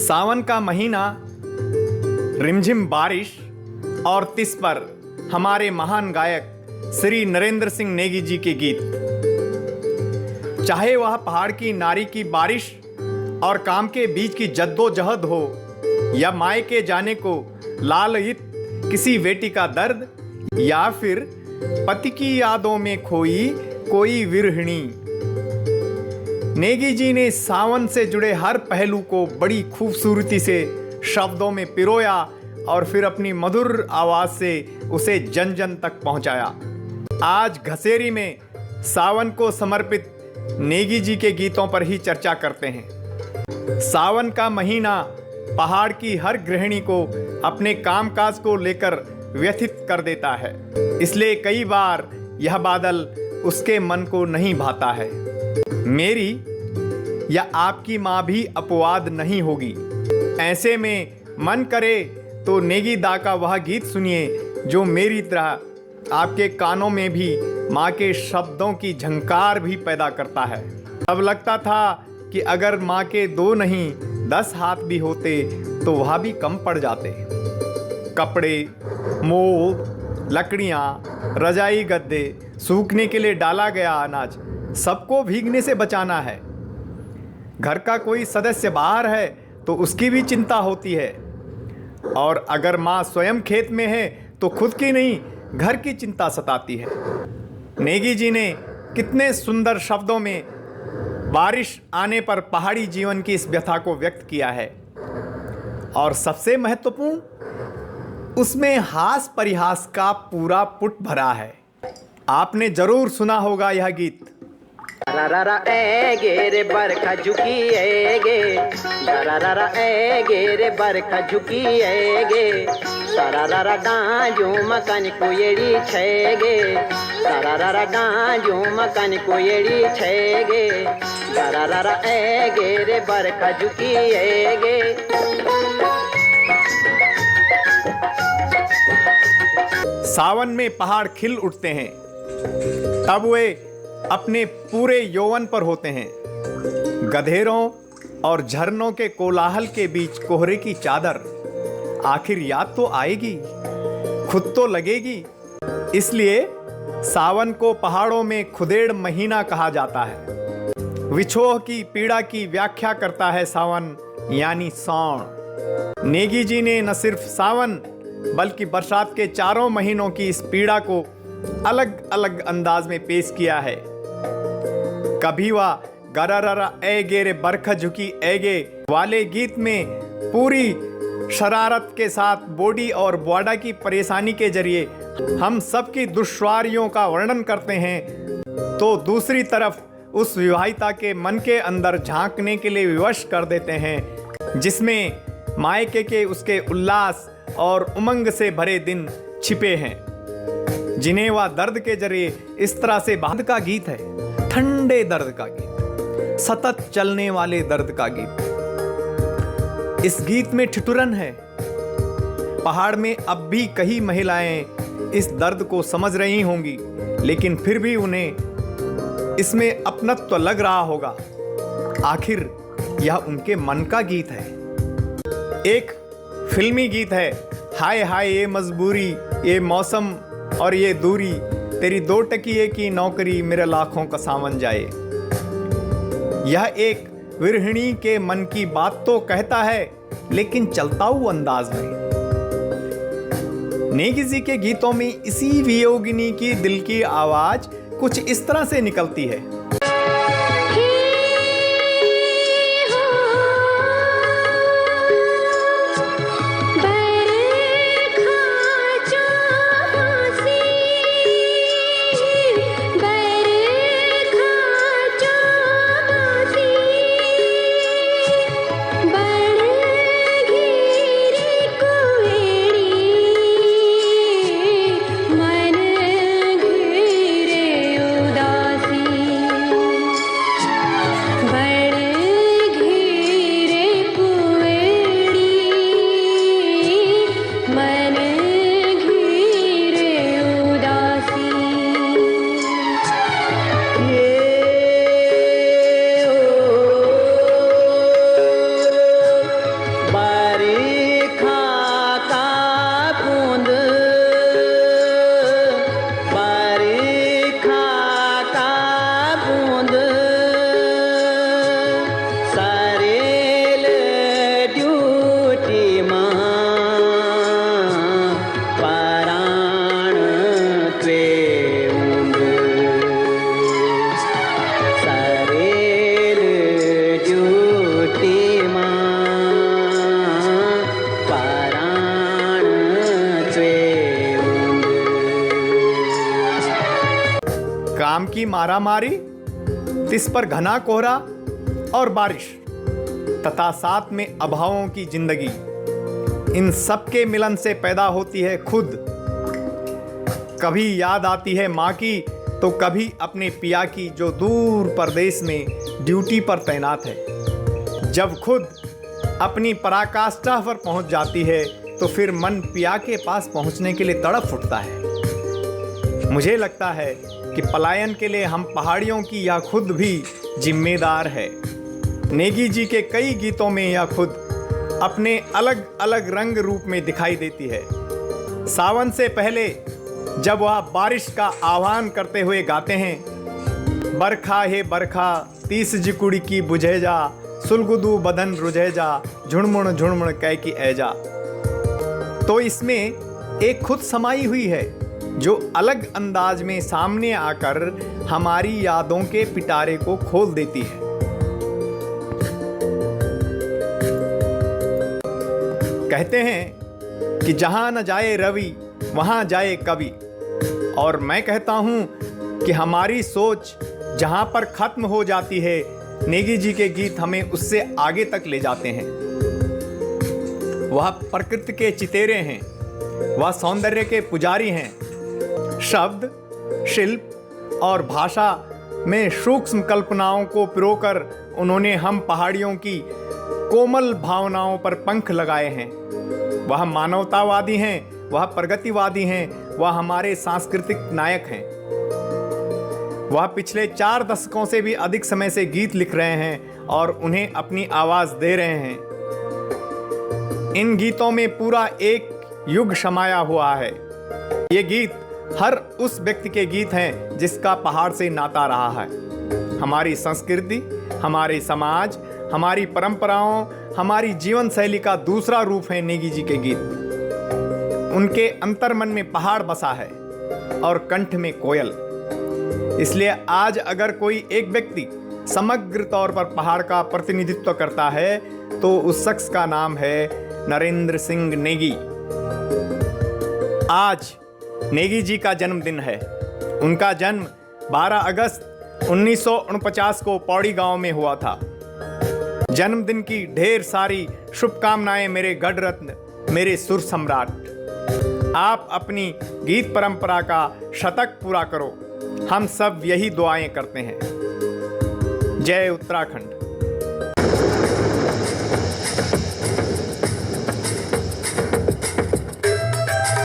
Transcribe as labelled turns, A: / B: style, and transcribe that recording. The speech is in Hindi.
A: सावन का महीना, रिमझिम बारिश और तिस पर हमारे महान गायक श्री नरेंद्र सिंह नेगी जी के गीत। चाहे वह पहाड़ की नारी की बारिश और काम के बीच की जद्दोजहद हो, या मायके जाने को लालयित किसी बेटी का दर्द, या फिर पति की यादों में खोई कोई विरहिणी, नेगी जी ने सावन से जुड़े हर पहलू को बड़ी खूबसूरती से शब्दों में पिरोया और फिर अपनी मधुर आवाज से उसे जन जन तक पहुंचाया। आज घसेरी में सावन को समर्पित नेगी जी के गीतों पर ही चर्चा करते हैं। सावन का महीना पहाड़ की हर गृहिणी को अपने कामकाज को लेकर व्यथित कर देता है, इसलिए कई बार यह बादल उसके मन को नहीं भाता है। मेरी या आपकी माँ भी अपवाद नहीं होगी। ऐसे में मन करे तो नेगी दा का वह गीत सुनिए जो मेरी तरह आपके कानों में भी माँ के शब्दों की झंकार भी पैदा करता है। अब लगता था कि अगर माँ के 2 नहीं 10 हाथ भी होते तो वह भी कम पड़ जाते। कपड़े, मोल, लकड़ियाँ, रजाई, गद्दे, सूखने के लिए डाला गया अनाज, सबको भीगने से बचाना है। घर का कोई सदस्य बाहर है तो उसकी भी चिंता होती है, और अगर माँ स्वयं खेत में है तो खुद की नहीं घर की चिंता सताती है। नेगी जी ने कितने सुंदर शब्दों में बारिश आने पर पहाड़ी जीवन की इस व्यथा को व्यक्त किया है, और सबसे महत्वपूर्ण, उसमें हास परिहास का पूरा पुट भरा है। आपने जरूर सुना होगा यह गीत।
B: रा रा रा ए गे रे बरखा झुकी ए गे, रा रा रा ए गे रे बरखा झुकी ए गे, सारा रा रा डांजू मकान कोयड़ी छे गे, सारा रा रा डांजू मकान कोयड़ी छे गे, रा रा रा ए गे रे बरखा झुकी ए गे।
A: सावन में पहाड़ खिल उठते हैं, तब वे अपने पूरे यौवन पर होते हैं। गधेरों और झरनों के कोलाहल के बीच कोहरे की चादर, आखिर याद तो आएगी, खुद तो लगेगी। इसलिए सावन को पहाड़ों में खुदेड़ महीना कहा जाता है। विछोह की पीड़ा की व्याख्या करता है सावन, यानी सौण। नेगी जी ने न सिर्फ सावन बल्कि बरसात के 4 महीनों की इस पीड़ा को अलग अलग अंदाज में पेश किया है। कभी वह गरारा ए गे रे बरखा झुकी ए गे वाले गीत में पूरी शरारत के साथ बॉडी और बॉडा की परेशानी के जरिए हम सबकी दुश्वारियों का वर्णन करते हैं, तो दूसरी तरफ उस विवाहिता के मन के अंदर झांकने के लिए विवश कर देते हैं, जिसमें मायके के उसके उल्लास और उमंग से भरे दिन छिपे हैं, जिन्हें वह दर्द के जरिए इस तरह से बांध का गीत है। ठंडे दर्द का गीत, सतत चलने वाले दर्द का गीत। इस गीत में ठिठुरन है। पहाड़ में अब भी कई महिलाएं इस दर्द को समझ रही होंगी, लेकिन फिर भी उन्हें इसमें अपनत्व लग रहा होगा। आखिर यह उनके मन का गीत है। एक फिल्मी गीत है, हाय हाय ये मजबूरी, ये मौसम और ये दूरी, तेरी 2 टकिए की नौकरी, मेरे लाखों का सावन जाए। यह एक विरहिणी के मन की बात तो कहता है, लेकिन चलताऊ अंदाज में। नेगी जी के गीतों में इसी वियोगिनी की दिल की आवाज कुछ इस तरह से निकलती है। मारामारी, तिस पर घना कोहरा और बारिश, तथा साथ में अभावों की जिंदगी, इन सब के मिलन से पैदा होती है खुद। कभी याद आती है माँ की तो कभी अपने पिया की, जो दूर परदेश में ड्यूटी पर तैनात है। जब खुद अपनी पराकाष्ठा पर पहुंच जाती है तो फिर मन पिया के पास पहुंचने के लिए तड़प उठता है। मुझे लगता है कि पलायन के लिए हम पहाड़ियों की यह खुद भी जिम्मेदार है। नेगी जी के कई गीतों में यह खुद अपने अलग अलग रंग रूप में दिखाई देती है। सावन से पहले जब वह बारिश का आह्वान करते हुए गाते हैं, बरखा है बरखा तीस जिकुड़ी की बुझे जा, सुलगुदू बदन रुझे जा, झुड़मुड़ झुड़मुड़ कह की ऐजा, तो इसमें एक खुद समाई हुई है जो अलग अंदाज में सामने आकर हमारी यादों के पिटारे को खोल देती है। कहते हैं कि जहां न जाए रवि वहां जाए कवि, और मैं कहता हूं कि हमारी सोच जहां पर खत्म हो जाती है, नेगी जी के गीत हमें उससे आगे तक ले जाते हैं। वह प्रकृति के चितेरे हैं, वह सौंदर्य के पुजारी हैं। शब्द, शिल्प और भाषा में सूक्ष्म कल्पनाओं को पिरोकर उन्होंने हम पहाड़ियों की कोमल भावनाओं पर पंख लगाए हैं। वह मानवतावादी हैं, वह प्रगतिवादी हैं, वह हमारे सांस्कृतिक नायक हैं। वह पिछले 4 दशकों से भी अधिक समय से गीत लिख रहे हैं और उन्हें अपनी आवाज दे रहे हैं। इन गीतों में पूरा एक युग समाया हुआ है। ये गीत हर उस व्यक्ति के गीत हैं जिसका पहाड़ से नाता रहा है। हमारी संस्कृति, हमारे समाज, हमारी परंपराओं, हमारी जीवन शैली का दूसरा रूप है नेगी जी के गीत। उनके अंतर्मन में पहाड़ बसा है और कंठ में कोयल। इसलिए आज अगर कोई एक व्यक्ति समग्र तौर पर पहाड़ का प्रतिनिधित्व करता है तो उस शख्स का नाम है नरेंद्र सिंह नेगी। आज नेगी जी का जन्मदिन है। उनका जन्म 12 अगस्त 1949 को पौड़ी गांव में हुआ था। जन्मदिन की ढेर सारी शुभकामनाएं मेरे गढ़ रत्न, मेरे सुर सम्राट। आप अपनी गीत परंपरा का शतक पूरा करो, हम सब यही दुआएं करते हैं। जय उत्तराखंड।